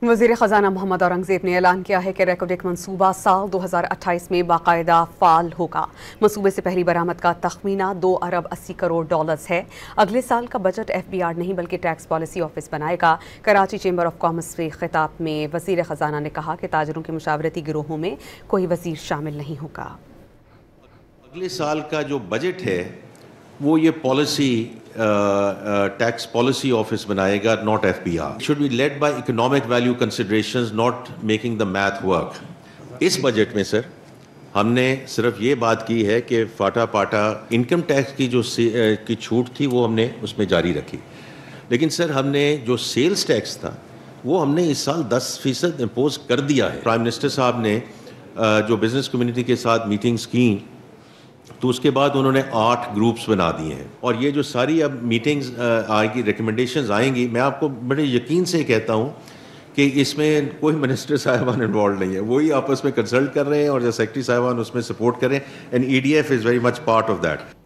وزیر خزانہ محمد اورنگزیب نے اعلان کیا ہے کہ ریکوڈک منصوبہ سال 2028 میں باقاعدہ فعال ہوگا۔ منصوبے سے پہلی برآمد کا تخمینہ 2 ارب 80 کروڑ ڈالرز ہے۔ اگلے سال کا بجٹ FBR نہیں بلکہ ٹیکس پالیسی آفس بنائے گا۔ کراچی چیمبر آف کامرس سے خطاب میں وزیر خزانہ نے کہا کہ تاجروں کے مشاورتی گروہوں میں کوئی وزیر شامل نہیں ہوگا۔ اگلے سال کا جو بجٹ ہے وہ یہ پالیسی ٹیکس پالیسی آفس بنائے گا، not FBR. It should be led by economic value considerations, not making the math work. اس بجٹ میں سر ہم نے صرف یہ بات کی ہے کہ فاٹا پاٹا انکم ٹیکس کی جو کی چھوٹ تھی وہ ہم نے اس میں جاری رکھی، لیکن سر ہم نے جو سیلز ٹیکس تھا وہ ہم نے اس سال 10% امپوز کر دیا ہے۔ پرائم منسٹر صاحب نے جو بزنس کمیونٹی کے ساتھ میٹنگز کیں تو اس کے بعد انہوں نے 8 گروپس بنا دیے ہیں، اور یہ جو ساری اب میٹنگز آئے گی، ریکمنڈیشنز آئیں گی، میں آپ کو بڑے یقین سے کہتا ہوں کہ اس میں کوئی منسٹر صاحبان انوالو نہیں ہے، وہی آپس میں کنسلٹ کر رہے ہیں اور جو سیکرٹری صاحبان اس میں سپورٹ کریں، and EDF is very much part of that.